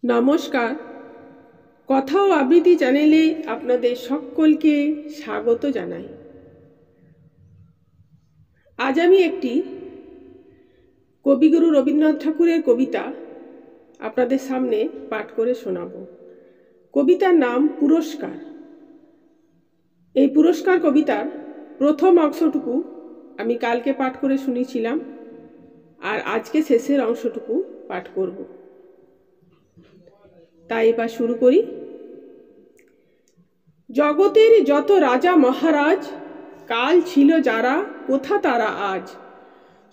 নমস্কার। কথা ও আবৃত্তি চ্যানেলে আপনাদের সকলকে স্বাগত জানাই। আজ আমি একটি কবিগুরু রবীন্দ্রনাথ ঠাকুরের কবিতা আপনাদের সামনে পাঠ করে শোনাব। কবিতার নাম পুরস্কার। এই পুরস্কার কবিতার প্রথম অংশটুকু আমি কালকে পাঠ করে শুনিয়েছিলাম, আর আজকে শেষের অংশটুকু পাঠ করব। তাই এবার শুরু করি। জগতের যত রাজা মহারাজ কাল ছিল যারা, কোথা তারা আজ?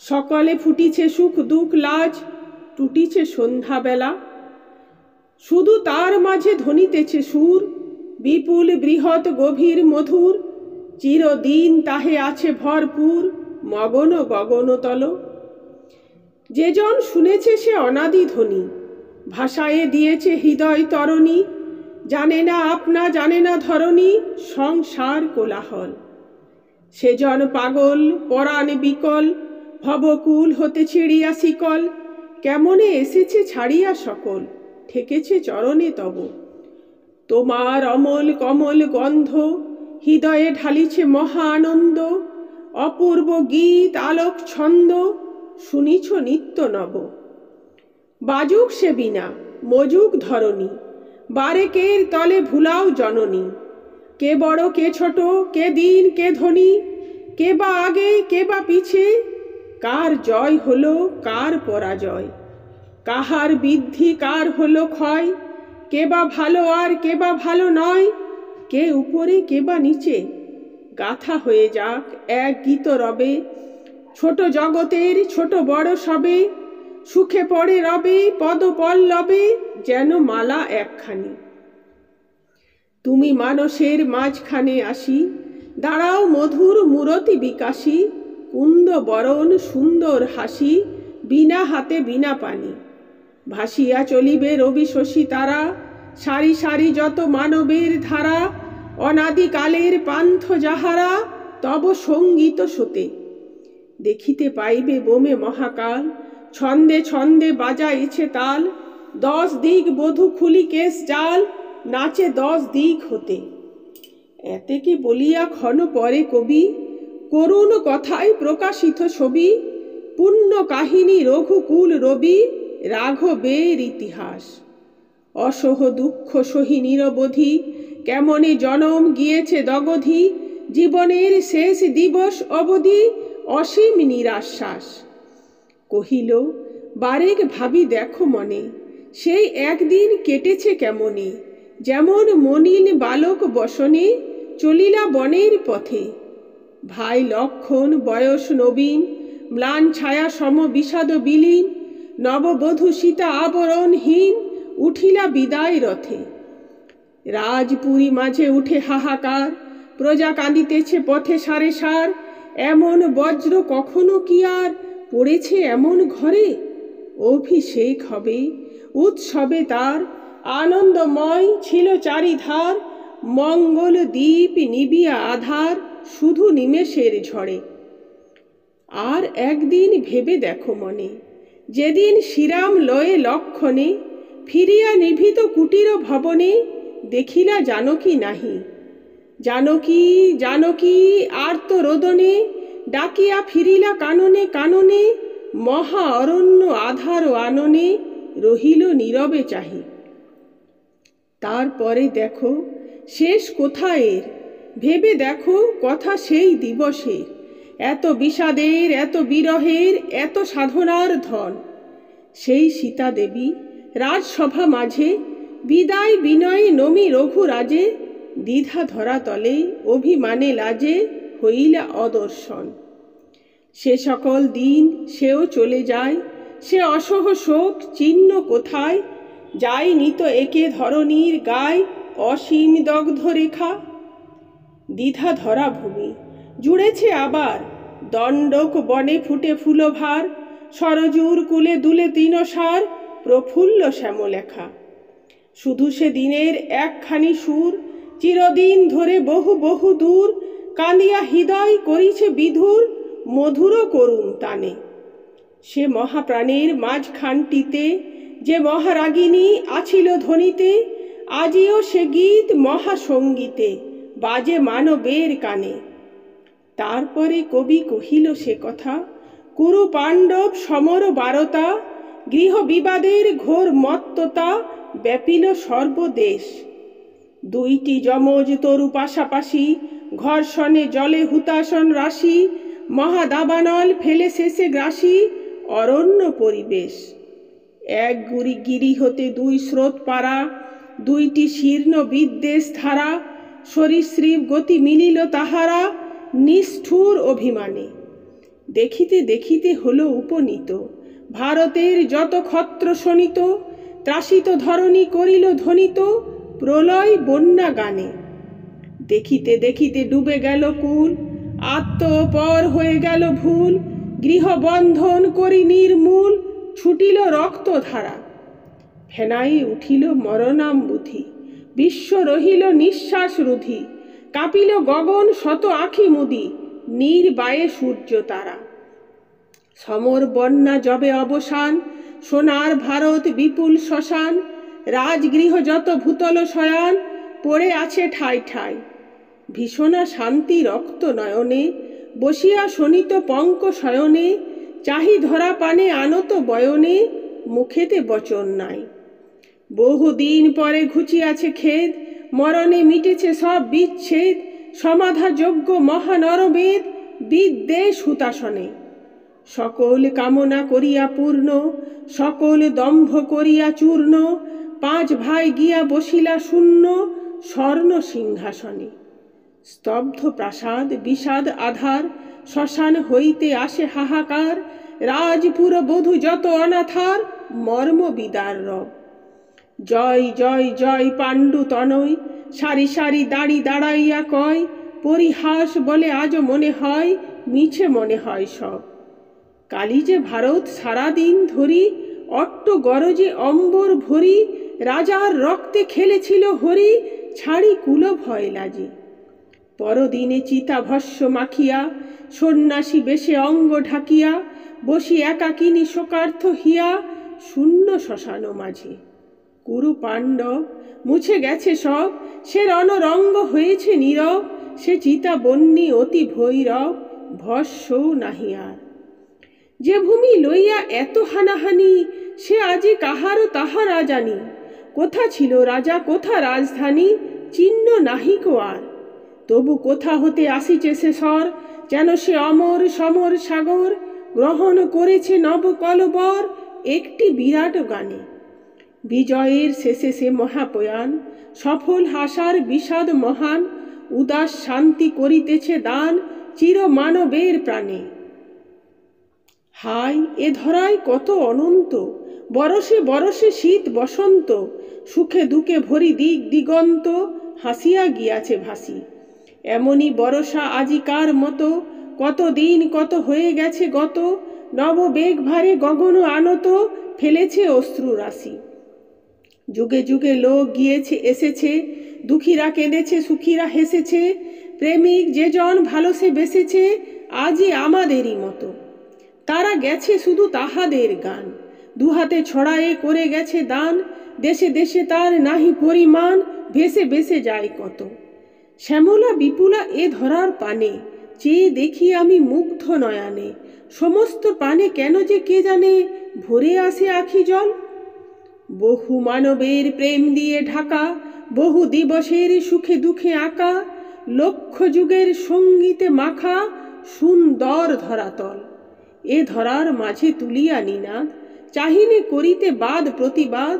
সকলে ফুটিছে সুখ দুঃখ লাজ, টুটিছে সন্ধ্যাবেলা। শুধু তার মাঝে ধ্বনিতেছে সুর, বিপুল বৃহৎ গভীর মধুর। চিরদিন তাহে আছে ভরপুর, মগন গগনতল। যেজন শুনেছে সে অনাদি ধ্বনি, ভাষায় দিয়েছে হৃদয় তরণী। জানে না আপনা জানে না ধরণী, সংসার কোলাহল। সেজন পাগল পরাণ বিকল, ভবকুল হতে ছিড়িয়া শিকল। কেমনে এসেছে ছাড়িয়া সকল, ঠেকেছে চরণে তব। তোমার অমল কমল গন্ধ হৃদয়ে ঢালিছে মহা আনন্দ। অপূর্ব গীত আলোক ছন্দ, শুনিছ নিত্য নব। বাজুক সে বীণা মজুক ধরণী, বারেকের তলে ভুলাও জননী। কে বড় কে ছোট, কে দিন কে ধনী, কে বা আগে কে বা পিছে। কার জয় হলো কার পরাজয়, কাহার বৃদ্ধি কার হলো ক্ষয়। কে বা ভালো আর কে বা ভালো নয়, কে উপরে কে বা নিচে। গাথা হয়ে যাক এক গীত রবে, ছোট জগতের ছোট বড় সবে। সুখে পড়ে রবে পদ পল্লবে, যেন মালা একখানি। তুমি মানসের মাঝখানে আসি, দাঁড়াও মধুর মূরতি বিকাশী। কুন্দ বরণ সুন্দর হাসি, বিনা হাতে বিনা পানি। ভাসিয়া চলিবে রবি শশী তারা, সারি সারি যত মানবের ধারা। অনাদিকালের পান্থ যাহারা, তব সঙ্গীত শোতে। দেখিতে পাইবে বোমে মহাকাল, ছন্দে ছন্দে বাজাইছে তাল। 10 দিক বধূ খুলি কেশ জাল, নাচে 10 দিক হতে। এতেকে বলিয়া ক্ষণ পরে কবি, করুণ কথায় প্রকাশিত ছবি। পুণ্য কাহিনী রঘুকুল রবি, রাঘবের ইতিহাস। অসহ দুঃখ সহি নিরবধি, কেমনে জনম গিয়েছে দগধি। জীবনের শেষ দিবস অবধি, অসীম নিরাশ্বাস। কহিল বারেক ভাবি দেখো মনে, সেই একদিন কেটেছে কেমনে। যেমন মনিন বালক বসনে, চলিলা বনের পথে। ভাই লক্ষণ বয়স নবীন, ম্লান ছায়া সম বিষাদ বিলীন। নববধূ সীতা আবরণহীন, উঠিলা বিদায় রথে। রাজপুরী মাঝে উঠে হাহাকার, প্রজা কাঁদিতেছে পথে সারে সার। এমন বজ্র কখনো কি আর পড়েছে এমন ঘরে? অভিষেক হবে উৎসবে তার, আনন্দময় ছিল চারিধার। মঙ্গল দ্বীপ নিবিয়া আধার, শুধু নিমেষের ঝড়ে। আর একদিন ভেবে দেখো মনে, যেদিন শ্রীরাম লয়ে লক্ষণে, ফিরিয়া নিভৃত কুটির ভবনে। দেখিলা জানকী নাহি, জানকী জানকী আর্ত রোদনে। ডাকিয়া ফিরিলা কাননে কাননে, মহা অরণ্য আধার ও আননে। রহিল নীরবে চাহি। তারপরে দেখো শেষ কোথায় এর, ভেবে দেখো কথা সেই দিবসের। এত বিষাদের এত বিরহের এত সাধনার ধন। সেই সীতা দেবী রাজসভা মাঝে, বিদায় বিনয়ে নমি রঘুরাজে। দ্বিধা ধরা তলে অভিমানে লাজে, হইলা অদর্শন। সে সকল দিন সেও চলে যায়, সে অসহ শোক চিহ্ন কোথায়। যায়নি তো একে ধরণীর গায়, অসীম দগ্ধ রেখা। দ্বিধা ধরা ভূমি জুড়েছে আবার, দণ্ডক বনে ফুটে ফুলভার। সরজুর কুলে দুলে তৃণসার, প্রফুল্ল শ্যামলেখা। শুধু সে দিনের একখানি সুর, চিরদিন ধরে বহু বহু দূর। কাঁদিয়া হৃদয় করিছে বিধুর, মধুর করুণ টানে। সে মহাপ্রাণের মাঝখানটিতে, যে মহারাগিনী আছিল ধ্বনিতে, আজিও সে গীত মহাসঙ্গীতে বাজে মানবের কানে। তারপরে কবি কহিল সে কথা, কুরু পাণ্ডব সমর বারতা, গৃহ বিবাদের ঘোর মত্ততা ব্যাপিল সর্বদেশ। দুইটি যমজ তরু পাশাপাশি, ঘর্ষণে জলে হুতাশন রাশি, মহাদাবানল ফেলে শেষে গ্রাসী অরণ্য পরিবেশ। এক গিরি হতে দুই স্রোত পারা, দুইটি শীর্ণ বিদ্বেষ ধারা, সরীসৃপ গতি মিলিল তাহারা নিষ্ঠুর অভিমানে। দেখিতে দেখিতে হলো উপনীত ভারতের যত ক্ষত্র শোণিত, ত্রাসিত ধরণী করিল ধ্বনিত প্রলয় বন্যা গানে। দেখিতে দেখিতে ডুবে গেল কুল, আত্মপর হয়ে গেল ভুল, গৃহবন্ধন করি নির্মূল ছুটিল রক্তধারা। ফেনাই উঠিল মরণাম্বুধি, বিশ্ব রহিল নিঃশ্বাস রুধি, কাঁপিল গগন শত আখি মুদি নির্বায়ে সূর্য তারা। সমর বন্যা যবে অবসান, সোনার ভারত বিপুল শ্মশান, রাজগৃহ যত ভূতল শয়ান পড়ে আছে ঠাই ঠাই। ভীষণা শান্তি রক্ত নয়নে বসিয়া শোনিত পঙ্ক শয়নে, চাহি ধরা পানে আনত বয়নে মুখেতে বচন নাই। বহুদিন পরে ঘুচিয়াছে খেদ, মরণে মিটেছে সব বিচ্ছেদ, সমাধা যোগ্য মহানরমেদ বিদ্বেষ হুতাসনে। সকল কামনা করিয়া পূর্ণ, সকল দম্ভ করিয়া চূর্ণ, পাঁচ ভাই গিয়া বসিলা শূন্য স্বর্ণ সিংহাসনে। স্তব্ধ প্রাসাদ বিষাদ আধার, শ্মশান হইতে আসে হাহাকার, রাজপুর বধূ যত অনাথার মর্ম বিদার রব। জয় জয় জয় পাণ্ডু তনয়, সারি সারি দাড়ি দাঁড়াইয়া কয়, পরিহাস বলে আজও মনে হয়, মিছে মনে হয় সব। কালি যে ভারত সারাদিন ধরি, অট্ট গরজে অম্বর ভরি, রাজার রক্তে খেলেছিল হরি, ছাড়ি কুল ভয় লাজি। পরদিনে চিতা ভস্য মাখিয়া, সন্ন্যাসী বেশে অঙ্গ ঢাকিয়া, বসি একাকিনী শোকার্থ হিয়া শূন্য শ্মশান মাঝে। কুরু পাণ্ডব মুছে গেছে সব, সে রণরঙ্গ হয়েছে নীরব, সে চিতা বন্যী অতি ভৈরব ভস্যও নাহি আর। যে ভূমি লইয়া এত হানাহানি, সে আজি কাহারও তাহারা জানি, কোথা ছিল রাজা কোথা রাজধানী চিহ্ন নাহিকো আর। তবু কোথা হতে আসিছে সে স্বর, যেন সে অমর সমর সাগর গ্রহণ করেছে নব কলবর একটি বিরাট গানে। বিজয়ের শেষে সে মহাপয়ান, সফল হাসার বিষাদ মহান, উদাস শান্তি করিতেছে দান চির মানবের প্রাণে। হায় এ ধরায় কত অনন্ত, বরসে বরসে শীত বসন্ত, সুখে দুঃখে ভরি দিক দিগন্ত হাসিয়া গিয়াছে ভাসি। এমনই বরসা আজিকার মতো, কত দিন কত হয়ে গেছে গত, নববেগ ভারে গগন আনত ফেলেছে অশ্রু রাশি। যুগে যুগে লোক গিয়েছে এসেছে, দুঃখীরা কেঁদেছে সুখীরা হেসেছে, প্রেমিক যে জন ভালো সে বেসেছে আজই আমাদেরই মতো। তারা গেছে শুধু তাহাদের গান, দুহাতে ছড়ায়ে করে গেছে দান, দেশে দেশে তার নাহি পরিমাণ ভেসে ভেসে যায় কত। শ্যামলা বিপুলা এ ধরার পানে, চেয়ে দেখি আমি মুগ্ধ নয়ানে, সমস্ত পানে কেন যে কে জানে ভরে আসে আখি জল। বহু মানবের প্রেম দিয়ে ঢাকা, বহু দিবসের সুখে দুঃখে আঁকা, লক্ষ যুগের সঙ্গীতে মাখা সুন্দর ধরাতল। এ ধরার মাঝে তুলিয়া নিনাদ, চাহিনে করিতে বাদ প্রতিবাদ,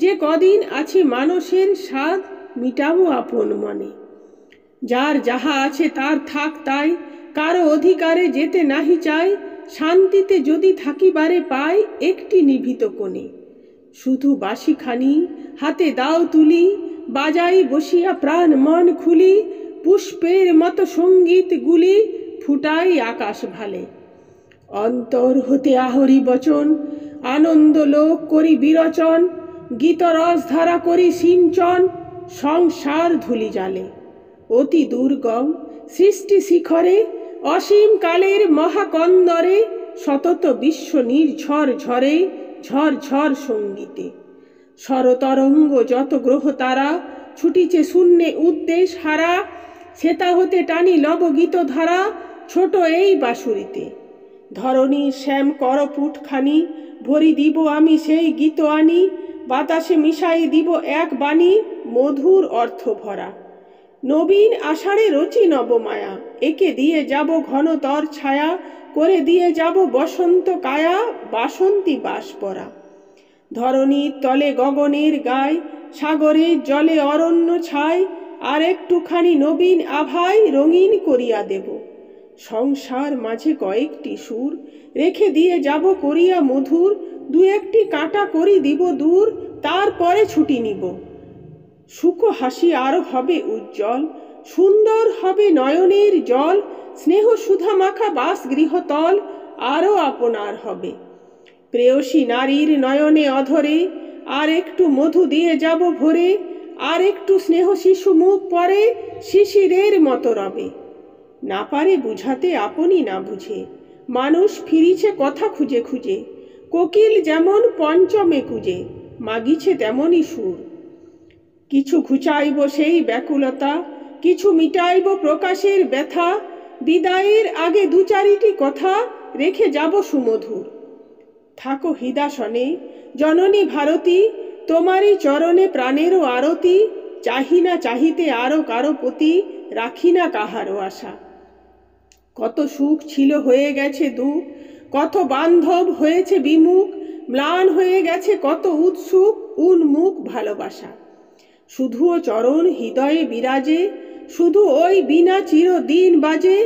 যে কদিন আছে মানুষের স্বাদ মিটাবো আপন মনে। যার যাহা আছে তার থাক তাই, কারো অধিকারে যেতে নাহি চাই, শান্তিতে যদি থাকিবারে পাই একটি নিভৃত কোণে। শুধু বাঁশিখানি হাতে দাও তুলি, বাজাই বসিয়া প্রাণ মন খুলি, পুষ্পের মতো সঙ্গীত গুলি ফুটাই আকাশ ভালে। অন্তর হতে আহরি বচন, আনন্দ লোক করি বিরচন, গীতরস ধারা করি সিঞ্চন সংসার ধুলি জালে। অতি দুর্গম সৃষ্টি শিখরে, অসীম কালের মহাকন্দরে, সতত বিশ্ব নির্ঝর ঝরে ঝড় ঝড় সঙ্গীতে। শরতরঙ্গ যত গ্রহ তারা, ছুটিছে শূন্যে উদ্দেশ হারা, সেতা হতে টানি লব গীত ধারা, ছোট এই বাঁশুরিতে। ধরণী শ্যাম করপুটখানি, ভরি দিব আমি সেই গীত আনি, বাতাসে মিশাই দিব এক বাণী, মধুর অর্থ ভরা। নবীন আষাঢ়ে রচি নবমায়া, একে দিয়ে যাব ঘনতর ছায়া, করে দিয়ে যাব বসন্ত কায়া, বাসন্তী বাস পরা। ধরণীর তলে গগনের গায়, সাগরের জলে অরণ্য ছায়, আর একটুখানি নবীন আভায় রঙিন করিয়া দেব। সংসার মাঝে কয়েকটি সুর, রেখে দিয়ে যাব করিয়া মধুর, দু একটি কাঁটা করি দিব দূর, তারপরে ছুটি নিব। সুখ হাসি আরো হবে উজ্জ্বল, সুন্দর হবে নয়নের জল, স্নেহ সুধা মাখা বাস গৃহতল আরো আপনার হবে। প্রেয়সী নারীর নয়নে অধরে, আর একটু মধু দিয়ে যাব ভরে, আর একটু স্নেহ শিশু মুখ পরে, শিশিরের মতো রবে। না পারে বুঝাতে আপনি না বুঝে, মানুষ ফিরিছে কথা খুঁজে খুঁজে, কোকিল যেমন পঞ্চমে কুজে, মাগিছে তেমনই সুর। কিছু ঘুচাইব সেই ব্যাকুলতা, কিছু মিটাইব প্রকাশের ব্যথা, বিদায়ের আগে দু চারিটি কথা রেখে যাব সুমধুর। থাকো হৃদাসনে জননী ভারতী, তোমারই চরণে প্রাণেরও আরতি, চাহি না চাহিতে আরো কারো প্রতি, রাখি না কাহারও আশা। কত সুখ ছিল হয়ে গেছে দুঃখ, কত বান্ধব হয়েছে বিমুখ, ম্লান হয়ে গেছে কত উৎসুক উন্মুখ ভালোবাসা। শুধুও চরণ হৃদয়ে বিরাজে, শুধু ওই বিনা চিরদিন বাজে,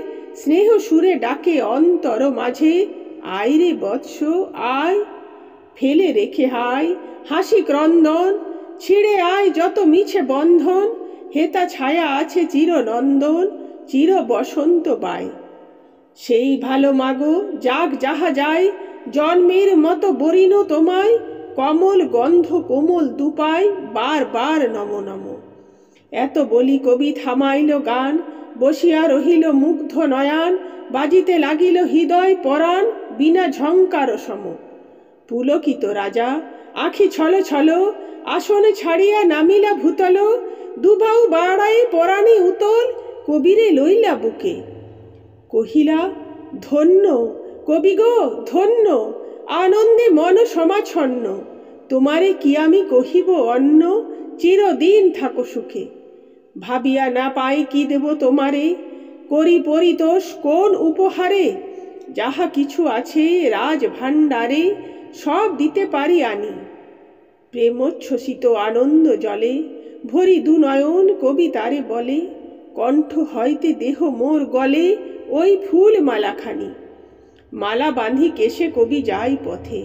স্নেহ সুরে ডাকে অন্তর মাঝে, আয় রে বৎস আয়। ফেলে রেখে হায় হাসি ক্রন্দন, ছিঁড়ে আয় যত মিছে বন্ধন, হেতা ছায়া আছে চিরনন্দন, চির বসন্ত বাই। সেই ভালো মাগো যাক যাহা যায়, জন্মের মতো বরিণ তোমায়, কমল গন্ধ কোমল দুপায়, বার বার নম নম। এত বলি কবি থামাইল গান, বসিয়া রহিল মুগ্ধ নয়ান, বাজিতে লাগিল হৃদয় পরাণ, বিনা ঝঙ্কার সম। পুলকিত রাজা আখি ছল ছল, আসন ছাড়িয়া নামিলা ভূতল, দুবাউ বাড়াই পরাণে উতল, কবিরে লইলা বুকে। কহিলা ধন্য কবি গো ধন্য, আনন্দে মন সমাচ্ছন্ন, তোমারে কি আমি কহিব অন্য, চিরদিন থাকো সুখে। ভাবিয়া না পাই কি দেব তোমারে, করি পরিতোষ কোন উপহারে, যাহা কিছু আছে রাজ ভাণ্ডারে, সব দিতে পারি আনি। প্রেমোচ্ছ্বসিত আনন্দ জলে, ভরি দু নয়ন কবি তারে বলে, কণ্ঠ হইতে দেহ মোর গলে ওই ফুল মালাখানি। মালা বাঁধি কেশে কবি যায় পথে,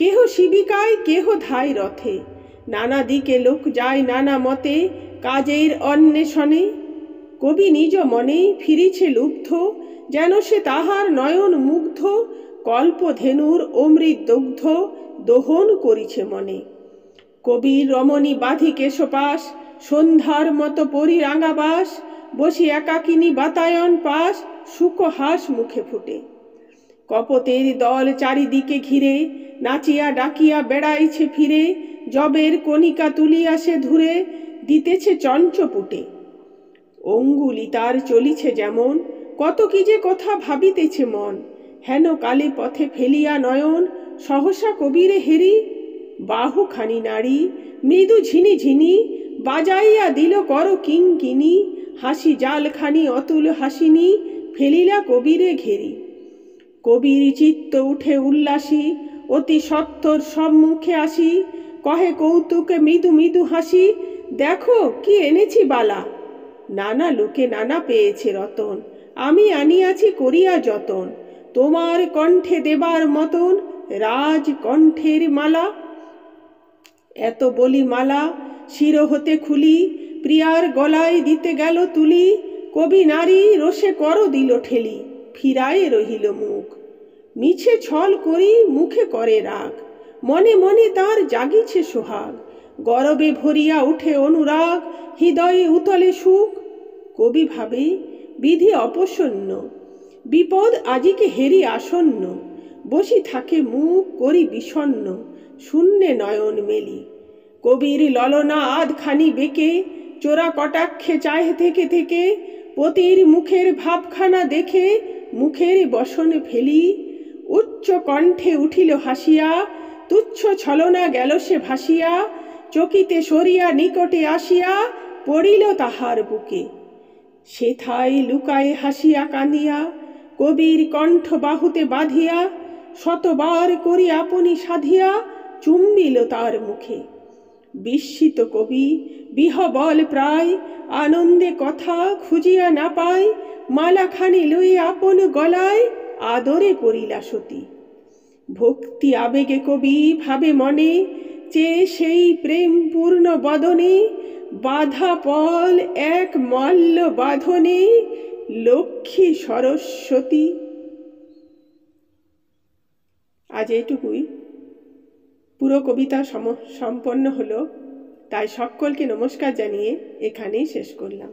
কেহ শিবিকায় কেহ ধায় রথে, নানা দিকে লোক যায় নানা মতে, কাজের অন্বেষণে। কবি নিজ মনে ফিরিছে লুব্ধ, যেন সে তাহার নয়ন মুগ্ধ, কল্পধেনুর অমৃত দগ্ধ দোহন করিছে মনে। কবির রমণী বাঁধি কেশপাশ, সন্ধ্যার মতো পরি রাঙাবাস, বসি একাকিনী বাতায়ন পাশ, সুকহাস মুখে ফুটে। কপতের দল চারিদিকে ঘিরে, নাচিয়া ডাকিয়া বেড়াইছে ফিরে, জবের কণিকা তুলিয়া সে ধুরে, দিতেছে চঞ্চপুটে। অঙ্গুলি তার চলিছে যেমন, কত কি যে কথা ভাবিতেছে মন, হেন কালে পথে ফেলিয়া নয়ন, সহসা কবিরে হেরি। বাহুখানি নাড়ি মৃদু ঝিনি ঝিনি, বাজাইয়া দিল কর কিঙ্কিনি, হাসি জালখানি অতুল হাসিনি, ফেলিলা কবিরে ঘেরি। কবির চিত্ত উঠে উল্লাসী, অতি সত্বর সম্মুখে আসি, কহে কৌতুকে মৃদু মৃদু হাসি, দেখো কি এনেছি বালা। নানা লোকে নানা পেয়েছে রতন, আমি আনিয়াছি করিয়া যতন, তোমার কণ্ঠে দেবার মতন রাজ কণ্ঠের মালা। এত বলি মালা শির হতে খুলি, প্রিয়ার গলায় দিতে গেল তুলি, কবি নারী রোষে কর দিল ঠেলি, ফিরায়ে রহিল মুখ। মিছে ছল করি মুখে করে রাগ, মনে মনে তার জাগিছে সোহাগ, গরবে ভরিয়া উঠে অনুরাগ, হৃদয়ে উতলে সুখ। কবি ভাবে বিধি অপসন্ন, বিপদ আজিকে হেরি আসন্ন, বসি থাকে মুখ করি বিষণ্ণ, শূন্যে নয়ন মেলি। কবির ললনা আধখানি বেঁকে, চোরা কটাক্ষে চাহে থেকে থেকে, পতির মুখের ভাবখানা দেখে মুখের বসন ফেলি। উচ্চ কণ্ঠে উঠিল হাসিয়া, তুচ্ছ ছলনা গেল সে ভাসিয়া, চকিতে সরিয়া নিকটে আসিয়া পড়িল তাহার বুকে। সেথায় লুকায়ে হাসিয়া কাঁদিয়া, কবির কণ্ঠ বাহুতে বাঁধিয়া, শতবার করি আপনি সাধিয়া চুম্বিল তার মুখে। বিস্মিত কবি বিহবল প্রায়, আনন্দে কথা খুঁজিয়া না পায়, মালাখানি লই আপন গলায় আদরে পড়িলা সতী। ভক্তি আবেগে কবি ভাবে মনে, চেয়ে সেই প্রেম পূর্ণ বদনে, বাধা পল এক মল্ল বাঁধনে, লক্ষ্মী সরস্বতী। আজ এইটুকুই, পুরো কবিতা সম্পন্ন হলো। তাই সকলকে নমস্কার জানিয়ে এখানেই শেষ করলাম।